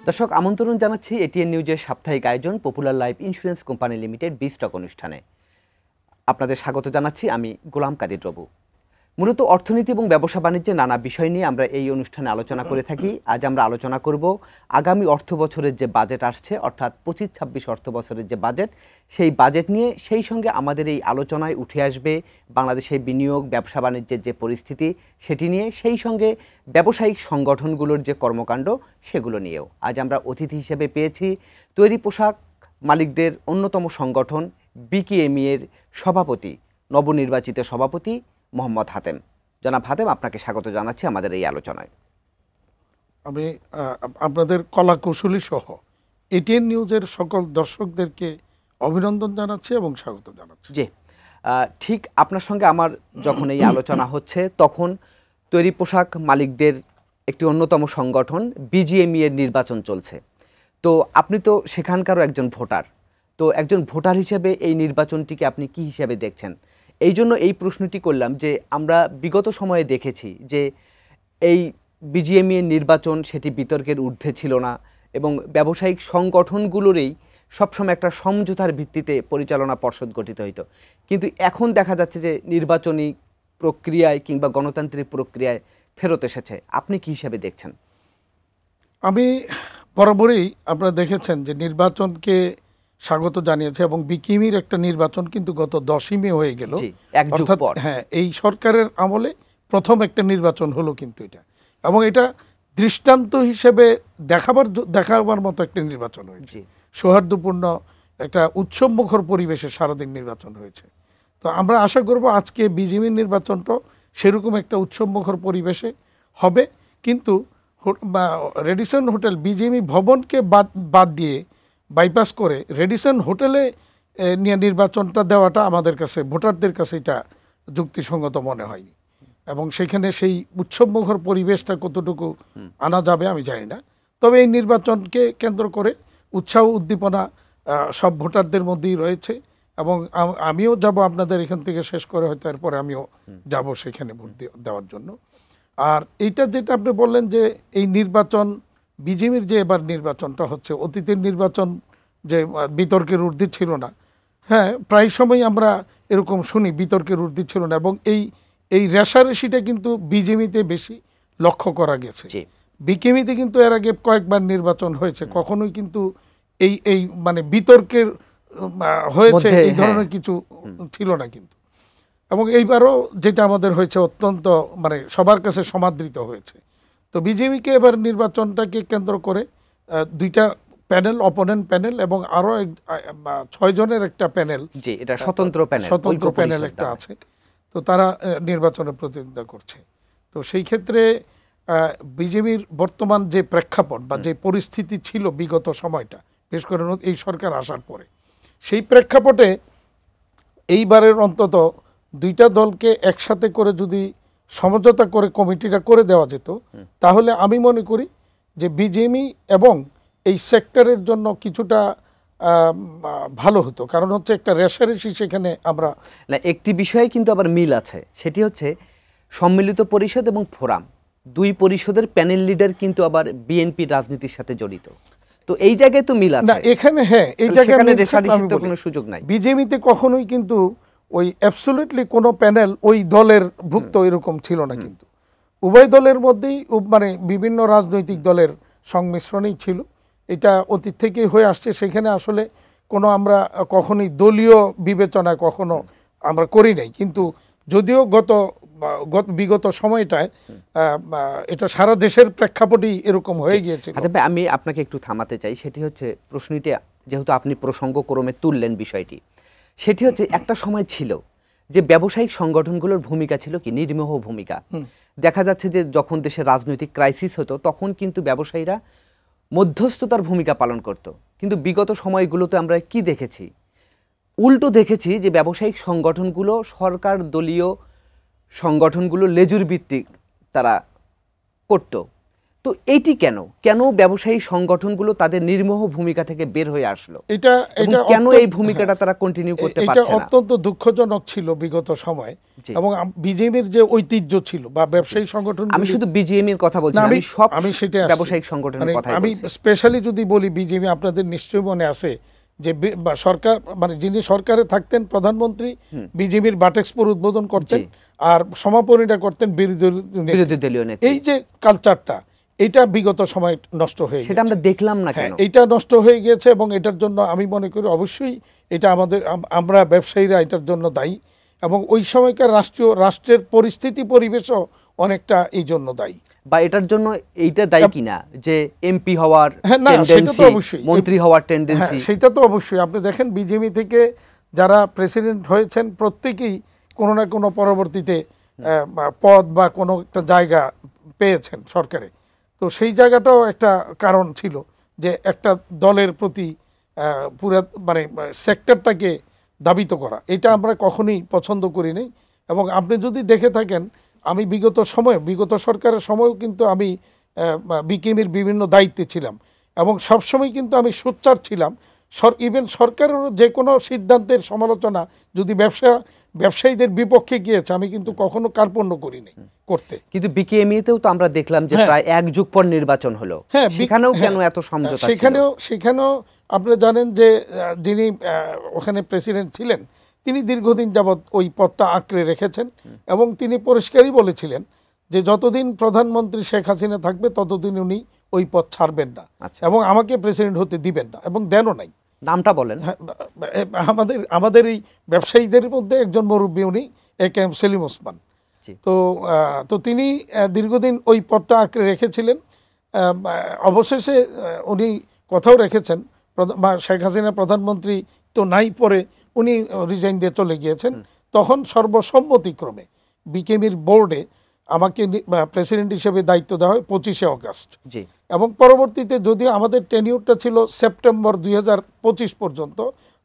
দর্শক আমন্ত্রণ জানাচ্ছি এটিএন নিউজের সাপ্তাহিক আয়োজন popular life insurance company limited বিস্টক অনুষ্ঠানে। আপনাদের স্বাগত জানাচ্ছি আমি গোলাম কাদির রবু। মূলত অর্থনীতি এবং ব্যবসা বাণিজ্যের নানা বিষয় নিয়ে আমরা এই অনুষ্ঠানে আলোচনা করে থাকি। আজ আমরা আলোচনা করব আগামী অর্থ বছরের যে বাজেট আসছে, অর্থাৎ 25-26 অর্থ বছরের যে বাজেট, সেই বাজেট নিয়ে। সেই সঙ্গে আমাদের এই আলোচনায় উঠে আসবে বাংলাদেশের বিনিয়োগ, ব্যবসা বাণিজ্যের যে পরিস্থিতি সেটি নিয়ে, সেই সঙ্গে ব্যবসায়িক সংগঠনগুলোর যে কর্মকাণ্ড সেগুলো নিয়েও। আজ আমরা অতিথি হিসেবে পেয়েছি তৈরি পোশাক মালিকদের অন্যতম সংগঠন বিকেএমই এর সভাপতি, নবনির্বাচিত সভাপতি মোহাম্মদ হাতেম। জনাব হাতেম, আপনাকে স্বাগত জানাচ্ছি আমাদের এই আলোচনায়। আমি আপনাদের কলা কৌশলী সহ এটিএন নিউজের সকল দর্শকদেরকে অভিনন্দন জানাচ্ছি এবং স্বাগত জানাচ্ছি। জি, ঠিক আপনার সঙ্গে আমার যখন এই আলোচনা হচ্ছে তখন তৈরি পোশাক মালিকদের একটি অন্যতম সংগঠন বিজিএমই এর নির্বাচন চলছে। তো আপনি তো সেখানকারও একজন ভোটার। তো একজন ভোটার হিসেবে এই নির্বাচনটিকে আপনি কি হিসেবে দেখছেন? এই জন্য এই প্রশ্নটি করলাম যে আমরা বিগত সময়ে দেখেছি যে এই বিজিএমই এর নির্বাচন সেটি বিতর্কের ঊর্ধ্বে ছিল না এবং ব্যবসায়িক সংগঠনগুলোরই সবসময় একটা সমঝোতার ভিত্তিতে পরিচালনা পর্ষদ গঠিত হইতো। কিন্তু এখন দেখা যাচ্ছে যে নির্বাচনী প্রক্রিয়ায় কিংবা গণতান্ত্রিক প্রক্রিয়ায় ফেরত এসেছে। আপনি কি হিসাবে দেখছেন? আমি বরাবরই আপনারা দেখেছেন যে নির্বাচনকে স্বাগত জানিয়েছে এবং বিকিমির একটা নির্বাচন কিন্তু গত 10ই মে হয়ে গেল। অর্থাৎ হ্যাঁ, এই সরকারের আমলে প্রথম একটা নির্বাচন হলো কিন্তু এটা, এবং এটা দৃষ্টান্ত হিসেবে দেখাবার মতো একটা নির্বাচন হয়েছে। সৌহার্দ্যপূর্ণ একটা উৎসবমুখর পরিবেশে সারাদিন নির্বাচন হয়েছে। তো আমরা আশা করব আজকে বিজিএমই নির্বাচনটা সেরকম একটা উৎসবমুখর পরিবেশে হবে। কিন্তু রেডিসন হোটেল বিজিএমই ভবনকে বাদ দিয়ে বাইপাস করে রেডিসন হোটেলে নিয়ে নির্বাচনটা দেওয়াটা আমাদের কাছে, ভোটারদের কাছে এটা যুক্তিসঙ্গত মনে হয়নি। এবং সেখানে সেই উৎসবমুখর পরিবেশটা কতটুকু আনা যাবে আমি জানি না। তবে এই নির্বাচনকে কেন্দ্র করে উৎসাহ উদ্দীপনা সব ভোটারদের মধ্যেই রয়েছে এবং আমিও যাব আপনাদের এখান থেকে শেষ করে, হয়তো এরপরে আমিও যাব সেখানে ভোট দেওয়ার জন্য। আর এইটা যেটা আপনি বললেন যে এই নির্বাচন বিজিএমইর যে এবার নির্বাচনটা হচ্ছে, অতীতের নির্বাচন যে বিতর্কের ঊর্ধ্বে ছিল না, হ্যাঁ প্রায় সময় আমরা এরকম শুনি বিতর্কের ঊর্ধ্বে ছিল না, এবং এই রেশারেশিটা কিন্তু বিজিএমইতে বেশি লক্ষ্য করা গেছে। বিকেএমইতে কিন্তু এর আগে কয়েকবার নির্বাচন হয়েছে, কখনোই কিন্তু এই মানে বিতর্কের হয়েছে এই ধরনের কিছু ছিল না কিন্তু। এবং এইবারও যেটা আমাদের হয়েছে অত্যন্ত মানে সবার কাছে সমাদৃত হয়েছে। তো বিজেপিকে এবার নির্বাচনটাকে কেন্দ্র করে দুইটা প্যানেল, অপোনেন্ট প্যানেল এবং আরও 6 জনের একটা প্যানেল, এটা স্বতন্ত্র প্যানেল একটা আছে। তো তারা নির্বাচনে প্রতিদ্বন্দ্বিতা করছে। তো সেই ক্ষেত্রে বিজেপির বর্তমান যে প্রেক্ষাপট বা যে পরিস্থিতি ছিল বিগত সময়টা, বিশেষ করে এই সরকার আসার পরে, সেই প্রেক্ষাপটে এইবারের অন্তত দুইটা দলকে একসাথে করে যদি সমঝোতা করে কমিটিটা করে দেওয়া যেত, তাহলে আমি মনে করি যে বিজেএমই এবং এই সেক্টরের জন্য কিছুটা ভালো হতো। কারণ হচ্ছে একটা রেশারেশি সেখানে আমরা একটি বিষয়ে কিন্তু আবার মিল আছে, সেটি হচ্ছে সম্মিলিত পরিষদ এবং ফোরাম, দুই পরিষদের প্যানেল লিডার কিন্তু আবার বিএনপি রাজনীতির সাথে জড়িত। তো এই জায়গায় তো মিল আছে এখানে। হ্যাঁ, এই জায়গায় কোনো সুযোগ নাই। বিজেপিতে কখনোই কিন্তু ওই অ্যাবসলিউটলি কোনো প্যানেল ওই দলের ভুক্ত এরকম ছিল না, কিন্তু উভয় দলের মধ্যেই মানে বিভিন্ন রাজনৈতিক দলের সংমিশ্রণই ছিল। এটা অতীত থেকেই হয়ে আসছে। সেখানে আসলে কোনো আমরা কখনোই দলীয় বিবেচনা কখনো আমরা করি নাই। কিন্তু যদিও বিগত সময়টায় এটা সারা দেশের প্রেক্ষাপটেই এরকম হয়ে গিয়েছে। আমি আপনাকে একটু থামাতে চাই, সেটি হচ্ছে প্রশ্নটি যেহেতু আপনি প্রসঙ্গক্রমে তুললেন বিষয়টি, সেটি হচ্ছে একটা সময় ছিল যে ব্যবসায়িক সংগঠনগুলোর ভূমিকা ছিল কি নির্মোহ ভূমিকা। দেখা যাচ্ছে যে যখন দেশে রাজনৈতিক ক্রাইসিস হতো তখন কিন্তু ব্যবসায়ীরা মধ্যস্থতার ভূমিকা পালন করত। কিন্তু বিগত সময়গুলোতে আমরা কি দেখেছি? উল্টো দেখেছি যে ব্যবসায়িক সংগঠনগুলো সরকার দলীয় সংগঠনগুলো লেজুর ভিত্তিক তারা করত। তো এইটি কেন কেন ব্যবসায়ী সংগঠনগুলো তাদের নির্মোহ ভূমিকা থেকে বের হয়ে আসলো, এটা কেন এই ভূমিকাটা তারা কন্টিনিউ করতে পারছে না? এটা অত্যন্ত দুঃখজনক ছিল বিগত সময়। এবং বিজেপির যে ঐতিহ্য ছিল বা ব্যবসায়ী সংগঠন, আমি শুধু বিজেপির কথা বলছি না, আমি সেটা ব্যবসায়িক সংগঠনের কথা বলছি। আমি স্পেশালি যদি বলি বিজেপি, আপনাদের নিশ্চয়ই মনে আছে যে সরকার মানে যিনি সরকারে থাকতেন প্রধানমন্ত্রী বিজেপির বাটেক্সপোর উদ্বোধন করতেন আর সমাপনীটা করতেন বিরোধী দলীয় নেতা। এই যে কালচারটা, এটা বিগত সময় নষ্ট হয়ে গেছে, সেটা আমরা দেখলাম না কেন? এটা নষ্ট হয়ে গিয়েছে এবং এটার জন্য আমি মনে করি অবশ্যই এটা আমরা ব্যবসায়ীরা এটার জন্য দায়ী এবং ওই সময়কার রাষ্ট্রের পরিস্থিতি পরিবেশও অনেকটা এই জন্য দায়ী। বা এটার জন্য এইটা দায়ী কিনা যে এমপি হওয়ার টেন্ডেন্সি, মন্ত্রী হওয়ার টেন্ডেন্সি? সেটা তো অবশ্যই। আপনি দেখেন বিজেপি থেকে যারা প্রেসিডেন্ট হয়েছেন প্রত্যেকেই কোনো না কোনো পরবর্তীতে পদ বা কোনো একটা জায়গা পেয়েছেন সরকারে। তো সেই জায়গাটাও একটা কারণ ছিল যে একটা দলের প্রতি পুরো মানে সেক্টরটাকে দাবিত করা, এটা আমরা কখনোই পছন্দ করি নাই। এবং আপনি যদি দেখে থাকেন আমি বিগত সরকারের সময়ও কিন্তু আমি বিকেএমইর বিভিন্ন দায়িত্বে ছিলাম এবং সবসময় কিন্তু আমি সোচ্চার ছিলাম ইভেন সরকারের যে কোনো সিদ্ধান্তের সমালোচনা যদি ব্যবসায়ীদের বিপক্ষে গিয়েছে আমি কিন্তু কখনো কার্পণ্য করিনি করতে। কিন্তু বিকেএমইতেও তো আমরা দেখলাম যে প্রায় এক যুগ পর নির্বাচন হলো, সেখানেও কেন এত সমঝোতা? সেখানেও আপনারা জানেন যে যিনি ওখানে প্রেসিডেন্ট ছিলেন তিনি দীর্ঘদিন যাবৎ ওই পদটা আঁকড়ে রেখেছেন এবং তিনি পরিষ্কারই বলেছিলেন যে যতদিন প্রধানমন্ত্রী শেখ হাসিনা থাকবে ততদিন উনি ওই পদ ছাড়বেন না এবং আমাকে প্রেসিডেন্ট হতে দিবেন না, এবং দেনও নাই। নামটা বলেন। আমাদের এই ব্যবসায়ীদের মধ্যে একজন মুরব্বী, উনি একেএম সেলিম ওসমান। তো তিনি দীর্ঘদিন ওই পদটা আঁকড়ে রেখেছিলেন। অবশেষে উনি কথাও রেখেছেন, শেখ হাসিনা প্রধানমন্ত্রী তো নাই, পরে উনি রিজাইন দিয়ে চলে গিয়েছেন। তখন সর্বসম্মতিক্রমে বিকেএমইর বোর্ডে আমাকে প্রেসিডেন্ট হিসেবে দায়িত্ব দেওয়া হয় 25শে অগাস্ট। এবং পরবর্তীতে যদিও আমাদের টেনিউরটা ছিল সেপ্টেম্বর 2025 পর্যন্ত,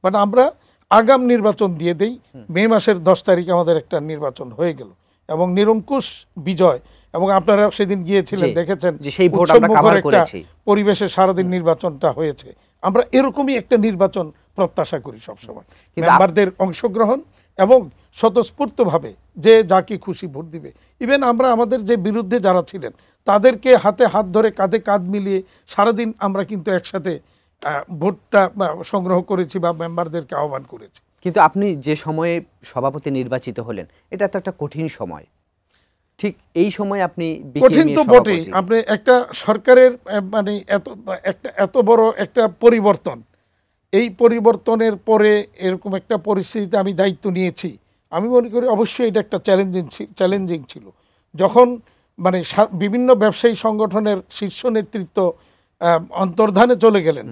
বাট আমরা আগাম নির্বাচন দিয়ে দেই। মে মাসের 10 তারিখে আমাদের একটা নির্বাচন হয়ে গেল এবং নিরঙ্কুশ বিজয়। এবং আপনারা সেদিন গিয়েছিলেন, দেখেছেন একটা পরিবেশে সারাদিন নির্বাচনটা হয়েছে। আমরা এরকমই একটা নির্বাচন প্রত্যাশা করি সবসময়, মেম্বারদের অংশগ্রহণ এবং স্বতঃস্ফূর্তভাবে যে যাকে খুশি ভোট দিবে। ইভেন আমরা আমাদের যে বিরুদ্ধে যারা ছিলেন তাদেরকে হাতে হাত ধরে কাঁধে কাঁধ মিলিয়ে সারাদিন আমরা কিন্তু একসাথে ভোটটা সংগ্রহ করেছি বা মেম্বারদেরকে আহ্বান করেছি। কিন্তু আপনি যে সময়ে সভাপতি নির্বাচিত হলেন এটা তো একটা কঠিন সময়, ঠিক এই সময় আপনি কঠিন তো বটেই। আপনি একটা সরকারের মানে এত বড় একটা পরিবর্তন, এই পরিবর্তনের পরে এরকম একটা পরিস্থিতিতে আমি দায়িত্ব নিয়েছি, আমি মনে করি অবশ্যই এটা একটা চ্যালেঞ্জিং ছিল। যখন মানে বিভিন্ন ব্যবসায়ী সংগঠনের শীর্ষ নেতৃত্ব অন্তর্ধানে চলে গেলেন,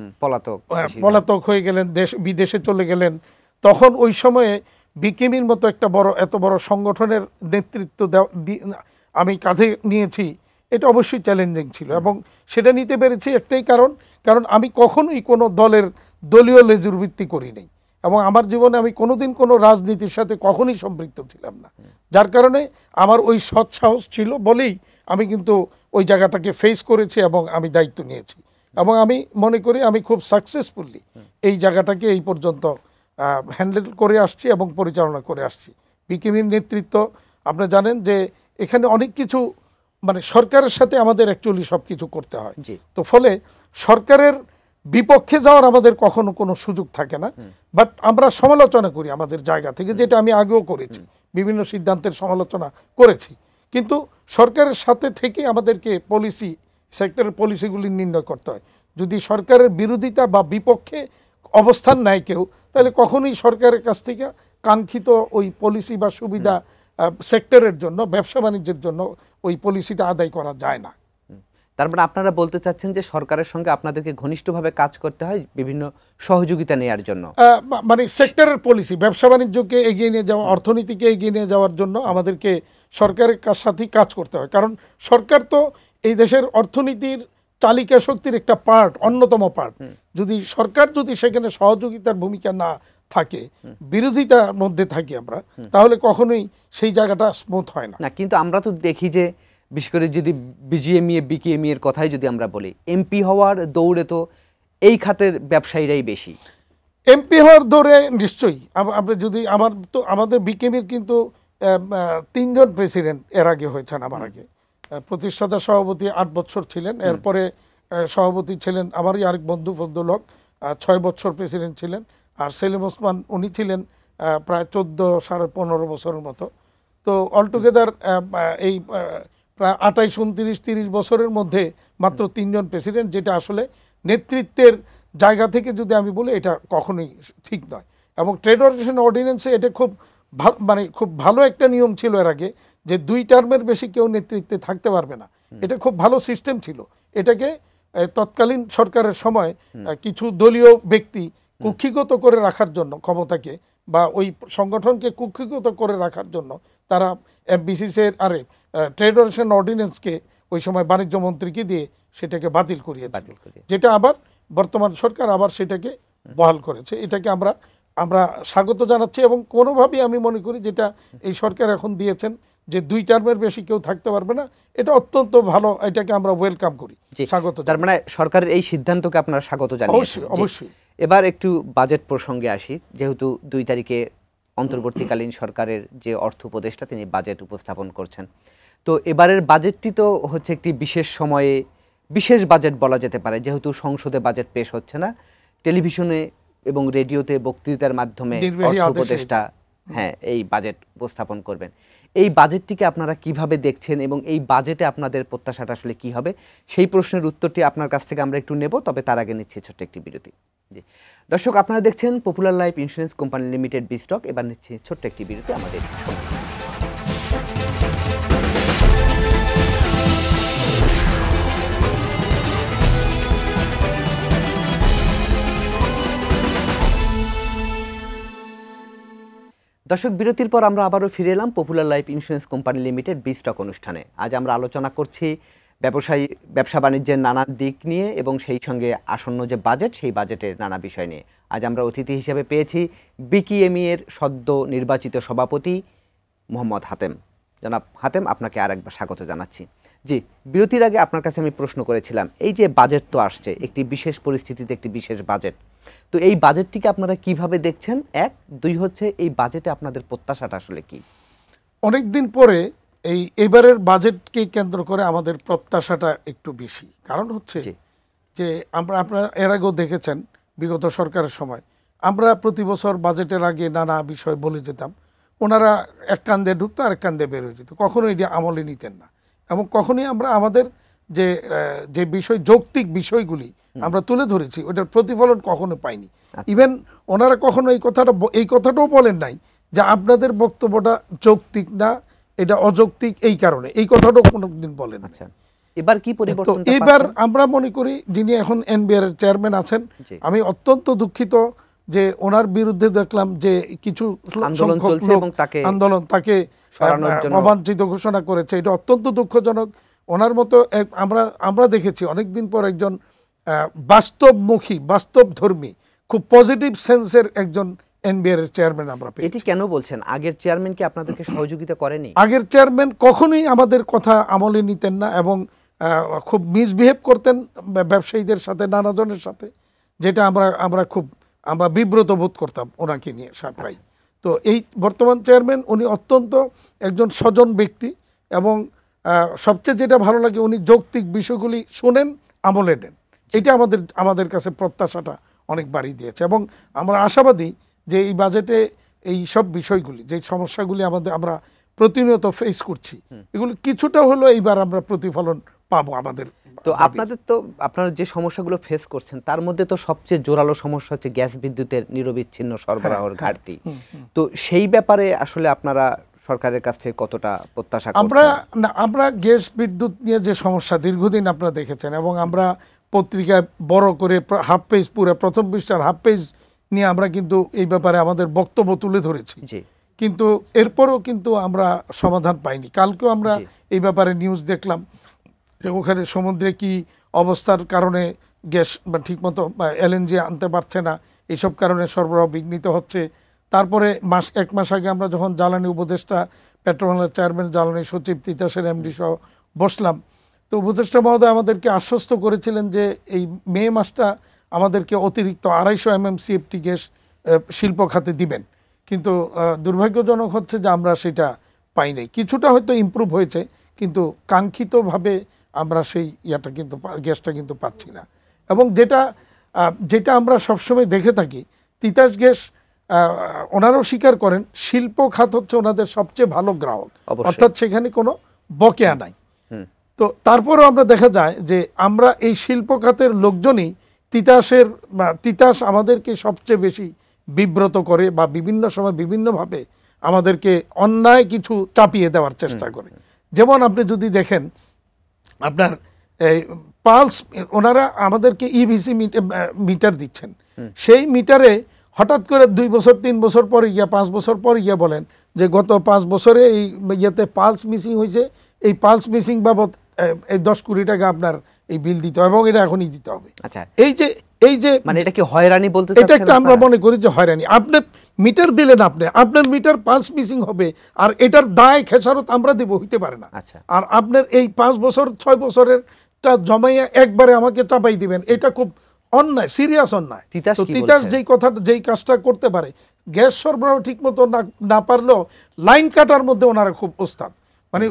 পলাতক হয়ে গেলেন, বিদেশে চলে গেলেন, তখন ওই সময়ে বিকেএমইর মতো এত বড় সংগঠনের নেতৃত্ব আমি কাঁধে নিয়েছি, এটা অবশ্যই চ্যালেঞ্জিং ছিল। এবং সেটা নিতে পেরেছি একটাই কারণ আমি কখনোই কোনো দলীয় লেজুর ভিত্তি করি নাই এবং আমার জীবনে আমি কোনোদিন কোনো রাজনীতির সাথে কখনোই সম্পৃক্ত ছিলাম না। যার কারণে আমার ওই সৎ সাহস ছিল বলেই আমি কিন্তু ওই জায়গাটাকে ফেস করেছি এবং আমি দায়িত্ব নিয়েছি এবং আমি মনে করি আমি খুব সাকসেসফুলি এই জায়গাটাকে এই পর্যন্ত হ্যান্ডেল করে আসছি এবং পরিচালনা করে আসছি। বিকেএমইর নেতৃত্ব আপনারা জানেন যে এখানে অনেক কিছু মানে সরকারের সাথে আমাদের অ্যাকচুয়ালি সব কিছু করতে হয়। তো ফলে সরকারের বিপক্ষে যাওয়ার আমাদের কখনো কোনো সুযোগ থাকে না, বাট আমরা সমালোচনা করি আমাদের জায়গা থেকে, যেটা আমি আগেও করেছি, বিভিন্ন সিদ্ধান্তের সমালোচনা করেছি। কিন্তু সরকারের সাথে থেকে আমাদেরকে সেক্টরের পলিসিগুলি নির্ণয় করতে হয়। যদি সরকারের বিরোধিতা বা বিপক্ষে অবস্থান নেয় কেউ, তাহলে কখনোই সরকারের কাছ থেকে কাঙ্ক্ষিত ওই পলিসি বা সুবিধা সেক্টরের জন্য, ব্যবসা বাণিজ্যের জন্য ওই পলিসিটা আদায় করা যায় না। তার মানে আপনারা বলতে চাচ্ছেন যে সরকারের সঙ্গে আপনাদেরকে ঘনিষ্ঠভাবে কাজ করতে হয় বিভিন্ন সহযোগিতা নেওয়ার জন্য, মানে সেক্টরের পলিসি, ব্যবসা বাণিজ্যকে এগিয়ে নিয়ে যাওয়া, অর্থনীতিকে এগিয়ে নিয়ে যাওয়ার জন্য আমাদেরকে সরকারের সাথেই কাজ করতে হয়। কারণ সরকার তো এই দেশের অর্থনীতির চালিকা শক্তির একটা অন্যতম পার্ট। যদি সরকার সেখানে সহযোগিতার ভূমিকা না থাকে, বিরোধিতার মধ্যে থাকি আমরা, তাহলে কখনোই সেই জায়গাটা স্মুথ হয় না। কিন্তু আমরা তো দেখি যে বিশেষ করে যদি বিজিএমইএ বিকেএমই এর কথাই যদি আমরা বলি, এমপি হওয়ার দৌড়ে তো এই খাতের ব্যবসায়ীরাই বেশি। এমপি হওয়ার দৌড়ে নিশ্চয়ই আপনি যদি আমাদের বিকেএমইর কিন্তু 3 জন প্রেসিডেন্ট এর আগে হয়েছেন আমার আগে। প্রতিষ্ঠাতা সভাপতি 8 বছর ছিলেন, এরপরে সভাপতি ছিলেন আমারই আরেক বন্ধু ফজলুল হক, 6 বছর প্রেসিডেন্ট ছিলেন। আর সেলিম ওসমান উনি ছিলেন প্রায় 14 সাড়ে 15 বছরের মতো। তো অলটুগেদার এই প্রায় 28, 29, 30 বছরের মধ্যে মাত্র 3 জন প্রেসিডেন্ট, যেটা আসলে নেতৃত্বের জায়গা থেকে যদি আমি বলি এটা কখনোই ঠিক নয়। এবং ট্রেড অর্ডিন্যান্সে এটা খুব খুব ভালো একটা নিয়ম ছিল এর আগে, যে 2 টার্মের বেশি কেউ নেতৃত্বে থাকতে পারবে না। এটা খুব ভালো সিস্টেম ছিল। এটাকে তৎকালীন সরকারের সময় কিছু দলীয় ব্যক্তি কুক্ষিগত করে রাখার জন্য ক্ষমতাকে, বা ওই সংগঠনকে কুক্ষিগত করে রাখার জন্য তারা এফবিসিসির ট্রেড অর্ডিন্যান্সকে ওই সময় বাণিজ্য মন্ত্রীকে দিয়ে সেটাকে বাতিল করিয়েছে, যেটা আবার বর্তমান সরকার আবার সেটাকে বহাল করেছে। এটাকে আমরা স্বাগত জানাচ্ছি, এবং কোনোভাবেই আমি মনে করি যেটা এই সরকার এখন দিয়েছেন যে 2 টার্মের বেশি কেউ থাকতে পারবে না, এটা অত্যন্ত ভালো। এটাকে আমরা ওয়েলকাম করি, স্বাগত। তার মানে সরকারের এই সিদ্ধান্তকে আপনারা স্বাগত জানিয়েছেন। অবশ্যই। এবার একটু বাজেট প্রসঙ্গে আসি। যেহেতু 2 তারিখে অন্তর্বর্তীকালীন সরকারের যে অর্থ উপদেষ্টা তিনি বাজেট উপস্থাপন করছেন, তো এবারের বাজেটটি তো হচ্ছে একটি বিশেষ সময়ে বিশেষ বাজেট বলা যেতে পারে, যেহেতু সংসদে বাজেট পেশ হচ্ছে না, টেলিভিশনে এবং রেডিওতে বক্তৃতার মাধ্যমে অর্থ উপদেষ্টা এই বাজেট উপস্থাপন করবেন। এই বাজেটটিকে আপনারা কিভাবে দেখছেন এবং এই বাজেটে আপনাদের প্রত্যাশাটা আসলে কি হবে, সেই প্রশ্নের উত্তরটি আপনার কাছ থেকে আমরা একটু নেব। তবে তার আগে নিচ্ছি ছোট্ট একটি বিরতি। জি দর্শক, আপনারা দেখছেন popular life insurance company limited বিস্টক। এবার নিচ্ছি ছোট্ট একটি বিরতি আমাদের সঙ্গে। দর্শক, বিরতির পর আমরা আবারও ফিরে এলাম popular life insurance company limited বিস্টক অনুষ্ঠানে। আজ আমরা আলোচনা করছি ব্যবসা বাণিজ্যের নানা দিক নিয়ে এবং সেই সঙ্গে আসন্ন যে বাজেট, সেই বাজেটের নানা বিষয় নিয়ে। আজ আমরা অতিথি হিসেবে পেয়েছি বিকেএমই এর সদ্য নির্বাচিত সভাপতি মোহাম্মদ হাতেম। জনাব হাতেম, আপনাকে আরেকবার স্বাগত জানাচ্ছি। জি, বিরতির আগে আপনার কাছে আমি প্রশ্ন করেছিলাম, এই যে বাজেট তো আসছে, একটি বিশেষ পরিস্থিতিতে একটি বিশেষ বাজেট, তো এই বাজেটটিকে আপনারা কিভাবে দেখছেন? 1, 2 হচ্ছে এই বাজেটে আপনাদের প্রত্যাশাটা আসলে কি? অনেকদিন পরে এবারের বাজেটকে কেন্দ্র করে আমাদের প্রত্যাশাটা একটু বেশি। কারণ হচ্ছে যে আপনারা এর আগেও দেখেছেন বিগত সরকারের সময় আমরা প্রতি বছর বাজেটের আগে নানা বিষয় বলে যেতাম, ওনারা এক কান্দে ঢুকতো আর এক কান্দে বের হয়ে যেত, কখনোই এটি আমলে নিতেন না। এবং কখনোই আমরা আমাদের যে যৌক্তিক বিষয়গুলি আমরা তুলে ধরেছি ওটার প্রতিফলন কখনো পাইনি। ইভেন ওনারা কখনো এই কথাটাও বলেন নাই যে আপনাদের বক্তব্যটা যৌক্তিক না, এটা অযৌক্তিক, এই কারণে, এই কথাটাও কোনোদিন বলেন। আচ্ছা, এবার কি পরিবর্তন? এবার আমরা মনে করি যিনি এখন এনবিআর এর চেয়ারম্যান আছেন, আমি অত্যন্ত দুঃখিত যে ওনার বিরুদ্ধে দেখলাম যে কিছু আন্দোলন তাকে অবাঞ্ছিত ঘোষণা করেছে। এটা অত্যন্ত দুঃখজনক। ওনার মতো আমরা দেখেছি অনেকদিন পর একজন বাস্তবমুখী, বাস্তবধর্মী, খুব পজিটিভ সেন্সের একজন এনবিআর এর চেয়ারম্যান আমরা পেয়েছি। এটি কেন বলছেন? আগের চেয়ারম্যান কি আপনাদেরকে সহযোগিতা করেনি? আগের চেয়ারম্যান কখনোই আমাদের কথা আমলে নিতেন না এবং খুব মিসবিহেভ করতেন ব্যবসায়ীদের সাথে, নানাজনের সাথে, যেটা আমরা বিব্রত বোধ করতাম ওনাকে নিয়ে প্রায়। তো এই বর্তমান চেয়ারম্যান উনি অত্যন্ত একজন সজ্জন ব্যক্তি এবং সবচেয়ে যেটা ভালো লাগে উনি যৌক্তিক বিষয়গুলি শোনেন, আমলে নেন। এটা আমাদের কাছে প্রত্যাশাটা অনেক বাড়িয়ে দিয়েছে এবং আমরা আশাবাদী যে এই বাজেটে এই সব বিষয়গুলি, যে সমস্যাগুলি আমরা প্রতিনিয়ত ফেস করছি, এগুলো কিছুটা হলেও এইবার আমরা প্রতিফলন পাবো আমাদের। তো আপনারা যে সমস্যাগুলো ফেস করছেন তার মধ্যে তো সবচেয়ে জোরালো সমস্যা হচ্ছে গ্যাস বিদ্যুতের নিরবিচ্ছিন্ন সরবরাহের ঘাটতি। তো সেই ব্যাপারে আসলে আপনারা সরকারের কাছ থেকে কতটা প্রত্যাশা করছেন? আমরা গ্যাস বিদ্যুৎ নিয়ে যে সমস্যা দীর্ঘদিন আপনারা দেখেছেন এবং আমরা পত্রিকায় বড় করে হাফ পেজ, পুরো প্রথম পৃষ্ঠার হাফ পেজ নিয়ে আমরা কিন্তু এই ব্যাপারে আমাদের বক্তব্য তুলে ধরেছি, কিন্তু এরপরও কিন্তু আমরা সমাধান পাইনি। কালকেও আমরা এই ব্যাপারে নিউজ দেখলাম যে ওখানে সমুদ্রে কি অবস্থার কারণে গ্যাস ঠিকমতো এলএনজি আনতে পারছে না, এইসব কারণে সরবরাহ বিঘ্নিত হচ্ছে। তারপরে এক মাস আগে আমরা যখন জ্বালানি উপদেষ্টা, পেট্রোলিয়ামের চেয়ারম্যান, জ্বালানি সচিব, তিতাসের এমডি সহ বসলাম, তো উপদেষ্টা মহোদয় আমাদেরকে আশ্বস্ত করেছিলেন যে এই মে মাসটা আমাদেরকে অতিরিক্ত 250 MMCFT গ্যাস শিল্প খাতে দিবেন, কিন্তু দুর্ভাগ্যজনক হচ্ছে যে আমরা সেটা পাই নাই। কিছুটা হয়তো ইমপ্রুভ হয়েছে, কিন্তু কাঙ্ক্ষিতভাবে আমরা সেই কিন্তু গ্যাসটা কিন্তু পাচ্ছি না। এবং যেটা আমরা সবসময় দেখে থাকি, তিতাস গ্যাস ওনারাও স্বীকার করেন শিল্প খাত হচ্ছে ওনাদের সবচেয়ে ভালো গ্রাহক, অর্থাৎ সেখানে কোনো বকেয়া নাই। তো তারপরেও আমরা দেখা যায় যে আমরা এই শিল্প খাতের লোকজনই তিতাস আমাদেরকে সবচেয়ে বেশি বিব্রত করে বা বিভিন্ন সময় বিভিন্নভাবে আমাদেরকে অন্যায় কিছু চাপিয়ে দেওয়ার চেষ্টা করে। যেমন আপনি যদি দেখেন আপনার পালস, ওনারা আমাদেরকে ইভিসি মিটার দিচ্ছেন, সেই মিটারে হঠাৎ করে 2 বছর 3 বছর পরে 5 বছর পরে বলেন যে গত 5 বছরে এই ইয়েতে পালস মিসিং হয়েছে, এই পালস মিসিং বাবদ এই 10 কোটি টাকা আপনার এই বিল দিতে হবে এবং এটা এখনই দিতে হবে। আচ্ছা, এই যে মানে এটা কি হয়রানি বলতে চাচ্ছেন? এটা একটা আমরা মনে করি যে হয়রানি। আপনি মিটার দিলেন, আপনার মিটার পালস মিসিং হবে আর এটার দায় খেসারত আমরা দেব, হইতে পারে না। আর আপনার এই 5 বছর 6 বছরেরটা জমাইয়া একবারে আমাকে চাপাই দিবেন, এটা খুব অন্যায়, সিরিয়াস অন্যায়। তো তিতাস যেই কাজটা করতে পারে, গ্যাস সরবরাহ ঠিক মতো না পারলেও লাইন কাটার মধ্যে ওনারা খুব ওস্তাদ। মানে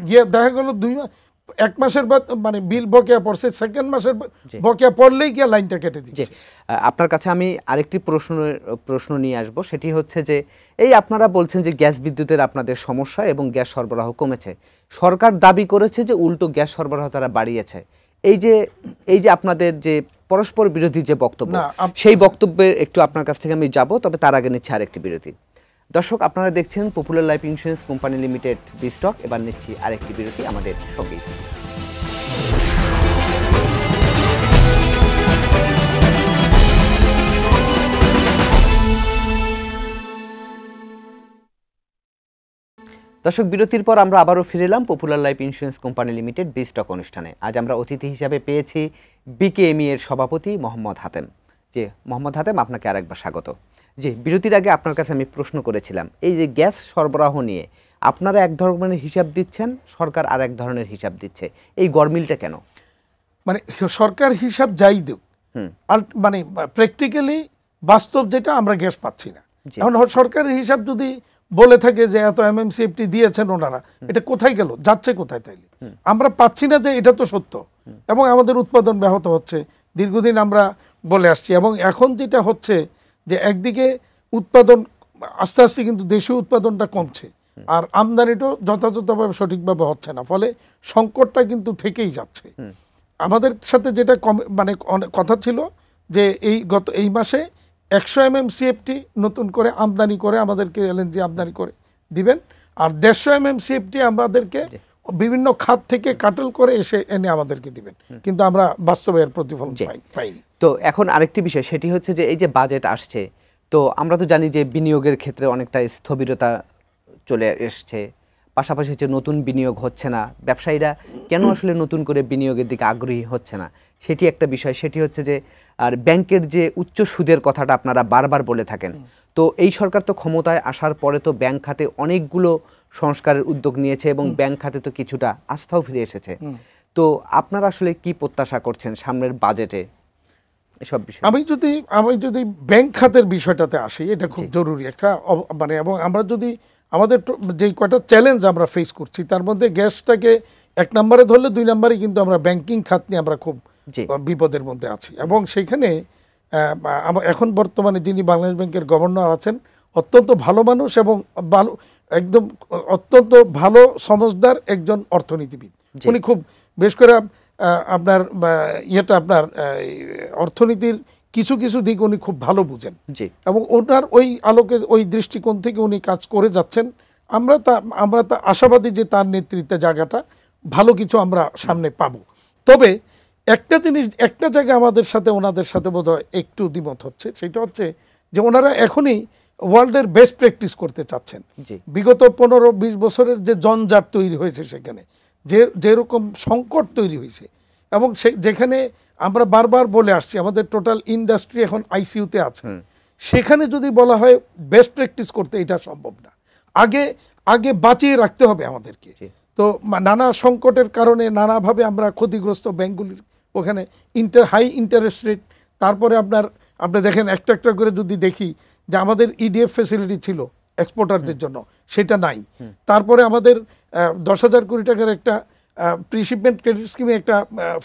গিয়ে দেখা গেল 1 মাসের বাদ মানে বিল বকেয়া পড়ছে, 2nd মাসের বকেয়া পড়লেই গিয়ে লাইনটা কেটে দিচ্ছে। আপনার কাছে আমি আরেকটি প্রশ্ন নিয়ে আসব, সেটি হচ্ছে যে এই আপনারা বলছেন যে গ্যাস বিদ্যুতের আপনাদের সমস্যা এবং গ্যাস সরবরাহ কমেছে, সরকার দাবি করেছে যে উল্টো গ্যাস সরবরাহ তারা বাড়িয়েছে। এই যে আপনাদের যে পরস্পর বিরোধী যে বক্তব্য, সেই বক্তব্যে একটু আপনার কাছ থেকে আমি যাব, তবে তার আগে নিচ্ছি আরেকটি বিরতি। দর্শক, আপনারা দেখছেন popular life insurance company limited বিস্টক। এবার নিচ্ছি আরেকটি বিরতি, আমাদের সঙ্গেই। দর্শক, বিরতির পর আমরা আবারও ফিরে এলাম popular life insurance company limited বিস্টক অনুষ্ঠানে। আজ আমরা অতিথি হিসাবে পেয়েছি বিকেএমই এর সভাপতি মোহাম্মদ হাতেম। জি মোহাম্মদ হাতেম, আপনাকে আরেকবার স্বাগত। জি, বিরতির আগে আপনার কাছে আমি প্রশ্ন করেছিলাম, এই যে গ্যাস সরবরাহ নিয়ে আপনারা এক ধরনের হিসাব দিচ্ছেন, সরকার আর এক ধরনের হিসাব দিচ্ছে, এই গরমিলটা কেন? মানে সরকার হিসাব যাই দেব, মানে প্র্যাকটিক্যালি বাস্তব যেটা আমরা গ্যাস পাচ্ছি না। এখন সরকারের হিসাব যদি বলে থাকে যে এত MMCFT দিয়েছেন ওনারা, এটা কোথায় গেল, যাচ্ছে কোথায়? তাইলে আমরা পাচ্ছি না, যে এটা তো সত্য। এবং আমাদের উৎপাদন ব্যাহত হচ্ছে, দীর্ঘদিন আমরা বলে আসছি। এবং এখন যেটা হচ্ছে যে একদিকে উৎপাদন আস্তে আস্তে কিন্তু দেশীয় উৎপাদনটা কমছে, আর আমদানিটাও যথাযথভাবে সঠিকভাবে হচ্ছে না, ফলে সংকটটা কিন্তু থেকেই যাচ্ছে। আমাদের সাথে যেটা মানে কথা ছিল যে এই মাসে 100 MMCFT নতুন করে আমদানি করে আমাদেরকে LNG আমদানি করে দিবেন, আর 150 MMCFT আমাদেরকে বিভিন্ন খাত থেকে কাটল করে এনে আমাদেরকে দিবেন, কিন্তু আমরা বাস্তবে এর প্রতিফলন পাইনি। তো এখন আরেকটি বিষয়, সেটি হচ্ছে যে এই যে বাজেট আসছে, তো আমরা তো জানি যে বিনিয়োগের ক্ষেত্রে অনেকটা স্থবিরতা চলে এসছে, পাশাপাশি হচ্ছে নতুন বিনিয়োগ হচ্ছে না, ব্যবসায়ীরা কেন আসলে নতুন করে বিনিয়োগের দিকে আগ্রহী হচ্ছে না, সেটি একটা বিষয়। সেটি হচ্ছে যে আর ব্যাংকের যে উচ্চ সুদের কথাটা আপনারা বারবার বলে থাকেন, তো এই সরকার তো ক্ষমতায় আসার পরে তো ব্যাংক খাতে অনেকগুলো সংস্কারের উদ্যোগ নিয়েছে এবং ব্যাংক খাতে তো কিছুটা আস্থাও ফিরে এসেছে। তো আপনারা আসলে কি প্রত্যাশা করছেন সামনের বাজেটে এসব বিষয়? আমি যদি ব্যাংক খাতের বিষয়টাতে আসি, এটা খুব জরুরি একটা মানে, এবং আমরা যদি আমাদের যে কয়টা চ্যালেঞ্জ আমরা ফেস করছি, তার মধ্যে গ্যাসটাকে 1 নম্বরে ধরলে 2 নম্বরে কিন্তু আমরা ব্যাংকিং খাত নিয়ে আমরা খুব বিপদের মধ্যে আছি। এবং সেইখানে এখন বর্তমানে যিনি বাংলাদেশ ব্যাংকের গভর্নর আছেন, অত্যন্ত ভালো মানুষ এবং একদম অত্যন্ত ভালো সমঝদার একজন অর্থনীতিবিদ। উনি খুব বেশ করে আপনার আপনার অর্থনীতির কিছু কিছু দিক উনি খুব ভালো বুঝেন, এবং ওনার ওই আলোকে ওই দৃষ্টিকোণ থেকে উনি কাজ করে যাচ্ছেন। আমরা তা আশাবাদী যে তার নেতৃত্বে জায়গাটা ভালো কিছু আমরা সামনে পাবো। তবে একটা জিনিস, একটা জায়গায় আমাদের সাথে ওনাদের সাথে বোধহয় একটু দ্বিমত হচ্ছে, সেটা হচ্ছে যে ওনারা এখনই ওয়ার্ল্ডের বেস্ট প্র্যাকটিস করতে চাচ্ছেন। বিগত 15-20 বছরের যে জঞ্জাট তৈরি হয়েছে, সেখানে যেরকম সংকট তৈরি হয়েছে, এবং যেখানে আমরা বারবার বলে আসছি আমাদের টোটাল ইন্ডাস্ট্রি এখন ICUতে আছে, সেখানে যদি বলা হয় বেস্ট প্র্যাকটিস করতে, এটা সম্ভব না। আগে বাঁচিয়ে রাখতে হবে আমাদেরকে। তো তো নানা সংকটের কারণে নানাভাবে আমরা ক্ষতিগ্রস্ত ব্যাংকগুলির, ওখানে হাই ইন্টারেস্ট রেট, তারপরে আপনি দেখেন একটা একটা করে যদি দেখি যে আমাদের ইডিএফ ফ্যাসিলিটি ছিল এক্সপোর্টারদের জন্য, সেটা নাই। তারপরে আমাদের 10,000 কোটি টাকার একটা প্রিশিপমেন্ট ক্রেডিট স্কিমে একটা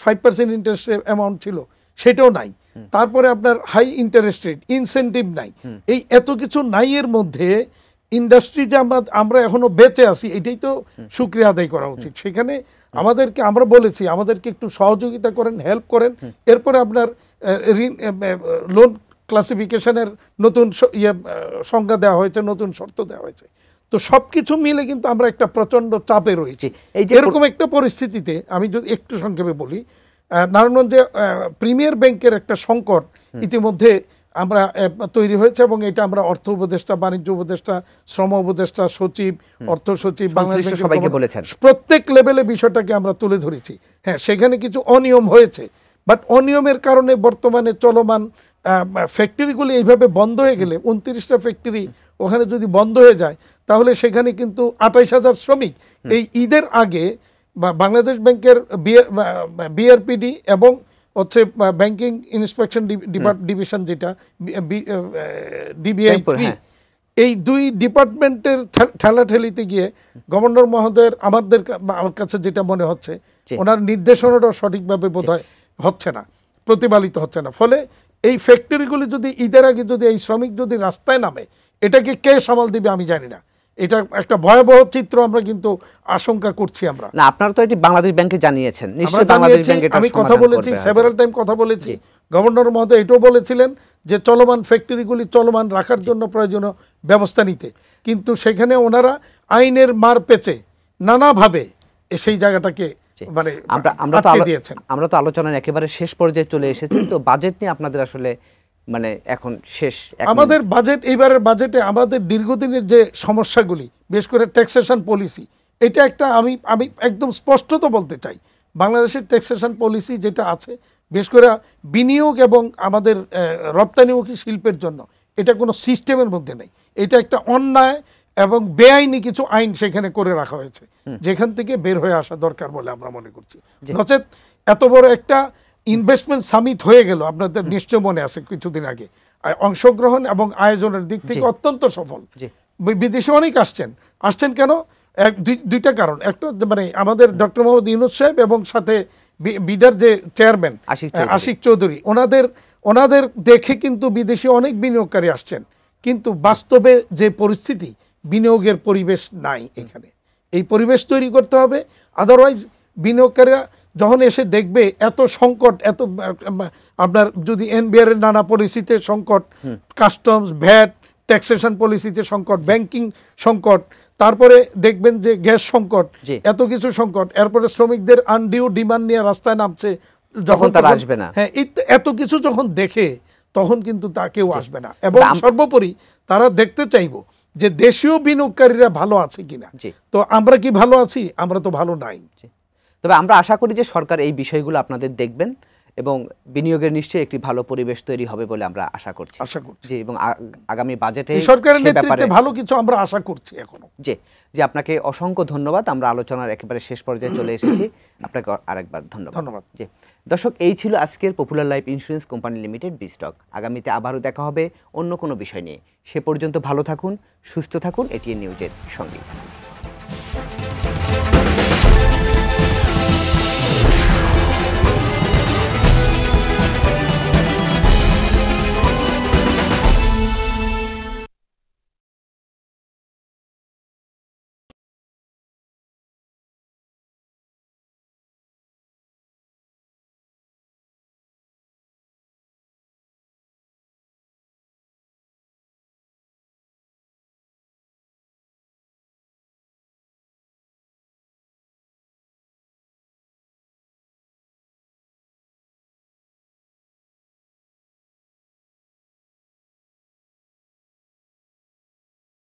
5% ইন্টারেস্ট অ্যামাউন্ট ছিল, সেটাও নাই। তারপরে আপনার হাই ইন্টারেস্ট রেট, ইনসেন্টিভ নাই। এই এত কিছু নাই এর মধ্যে ইন্ডাস্ট্রি যে আমরা এখনো বেঁচে আছি, এটাই তো শুকরিয়া আদায় করা উচিত। সেখানে আমরা বলেছি আমাদেরকে একটু সহযোগিতা করেন, হেল্প করেন। এরপরে আপনার লোন ক্লাসিফিকেশনের নতুন সংজ্ঞা দেওয়া হয়েছে, নতুন শর্ত দেওয়া হয়েছে। তো সবকিছু মিলে কিন্তু আমরা একটা প্রচন্ড চাপে রয়েছি। এরকম একটা পরিস্থিতিতে আমি যদি একটু সংক্ষেপে বলি, নারায়ণগঞ্জে প্রিমিয়ার ব্যাংকের একটা সংকট ইতিমধ্যে আমরা তৈরি হয়েছে, এবং এটা আমরা অর্থ উপদেষ্টা, বাণিজ্য উপদেষ্টা, শ্রম উপদেষ্টা, সচিব, অর্থ সচিব, বাংলাদেশ সবাইকে বলেছেন, প্রত্যেক লেভেলে বিষয়টাকে আমরা তুলে ধরেছি। হ্যাঁ, সেখানে কিছু অনিয়ম হয়েছে, বাট অনিয়মের কারণে বর্তমানে চলমান ফ্যাক্টরিগুলি এইভাবে বন্ধ হয়ে গেলে, 29টা ফ্যাক্টরি ওখানে যদি বন্ধ হয়ে যায়, তাহলে সেখানে কিন্তু 28,000 শ্রমিক এই ঈদের আগে বাংলাদেশ ব্যাংকের বিআরপিডি এবং হচ্ছে ব্যাংকিং ইন্সপেকশন ডিভিশন, যেটা ডিবিআই 3, এই দুই ডিপার্টমেন্টের ঠেলাঠেলিতে গিয়ে গভর্নর মহোদয়ের আমার কাছে যেটা মনে হচ্ছে, ওনার নির্দেশনাটাও সঠিকভাবে বোধহয় হচ্ছে না, প্রতিপালিত হচ্ছে না। ফলে এই ফ্যাক্টরিগুলি যদি ঈদের আগে যদি এই শ্রমিক যদি রাস্তায় নামে, এটাকে কে সামাল দিবে আমি জানি না। এটা একটা ভয়াবহ চিত্র আমরা কিন্তু আশঙ্কা করছি। আমরা না, আপনারা তো এটি বাংলাদেশ ব্যাংকে জানিয়েছেন, নিশ্চয়ই বাংলাদেশ ব্যাংক এটা আমি কথা বলেছি, সেভারাল টাইম কথা বলেছি। গভর্নর মহোদয় এটাও বলেছিলেন যে চলমান ফ্যাক্টরিগুলি চলমান রাখার জন্য প্রয়োজনীয় ব্যবস্থা নিতে, কিন্তু সেখানে ওনারা আইনের মার পেঁচে নানাভাবে সেই জায়গাটাকে মানে আমরা তো আলোচনার একেবারে শেষ পর্যায়ে চলে এসেছি। তো বাজেট নিয়ে আপনাদের আসলে মানে এখন শেষ, আমাদের বাজেট, এইবারের বাজেটে আমাদের দীর্ঘদিনের যে সমস্যাগুলি, বিশেষ করে ট্যাক্সেশন পলিসি, এটা একটা আমি একদম স্পষ্টত বলতে চাই, বাংলাদেশের ট্যাক্সেশন পলিসি যেটা আছে, বিশেষ করে বিনিয়োগ এবং আমাদের রপ্তানিমুখী শিল্পের জন্য, এটা কোনো সিস্টেমের মধ্যে নেই। এটা একটা অন্যায় এবং বেআইনি কিছু আইন সেখানে করে রাখা হয়েছে, যেখান থেকে বের হয়ে আসা দরকার বলে আমরা মনে করছি। নচেত এত বড় একটা ইনভেস্টমেন্ট সামিট হয়ে গেল, আপনাদের নিশ্চয় মনে আছে কিছুদিন আগে, অংশগ্রহণ এবং আয়োজনের দিক থেকে অত্যন্ত সফল। বিদেশে অনেক আসছেন কেন? দুইটা কারণ। একটা মানে আমাদের ডক্টর মোহাম্মদ ইউনূস সাহেব এবং সাথে বিডার যে চেয়ারম্যান আশিক চৌধুরী, ওনাদের দেখে কিন্তু বিদেশি অনেক বিনিয়োগকারী আসছেন, কিন্তু বাস্তবে যে পরিস্থিতি, বিনিয়োগের পরিবেশ নাই এখানে। এই পরিবেশ তৈরি করতে হবে, আদারওয়াইজ বিনিয়োগকারীরা যখন এসে দেখবে এত সংকট, এত আপনার যদি এনবিআর এর নানা পলিসিতে সংকট, কাস্টমস, ভ্যাট, ট্যাক্সেশন পলিসিতে সংকট, ব্যাংকিং সংকট, তারপরে দেখবেন যে গ্যাস সংকট, এত কিছু সংকট, এরপরে শ্রমিকদের আনডিউ ডিমান্ড নিয়ে রাস্তায় নামছে, যখন তারা আসবে না, হ্যাঁ, এত কিছু যখন দেখে তখন কিন্তু তা কেউ আসবে না। এবং সর্বোপরি তারা দেখতে চাইবো যে দেশীয় বিনিয়োগকারীরা ভালো আছে কিনা। তো আমরা কি ভালো আছি? আমরা তো ভালো নাই। তবে আমরা আশা করি যে সরকার এই বিষয়গুলো আপনাদের দেখবেন এবং বিনিয়োগের নিশ্চয়ই একটি ভালো পরিবেশ তৈরি হবে বলে আমরা আশা করছি। জি, এবং আগামী বাজেটে সরকারের নেতৃত্বে ভালো কিছু আমরা আশা করছি এখনো। জি, আপনাকে অসংখ্য ধন্যবাদ। আমরা আলোচনার একেবারে শেষ পর্যায়ে চলে এসেছি, আপনাকে আরেকবার ধন্যবাদ। জি দর্শক, এই ছিল আজকের popular life insurance company limited বিস্টক। আগামীতে আবারও দেখা হবে অন্য কোনো বিষয় নিয়ে। সে পর্যন্ত ভালো থাকুন, সুস্থ থাকুন, এটিএন নিউজের সঙ্গে।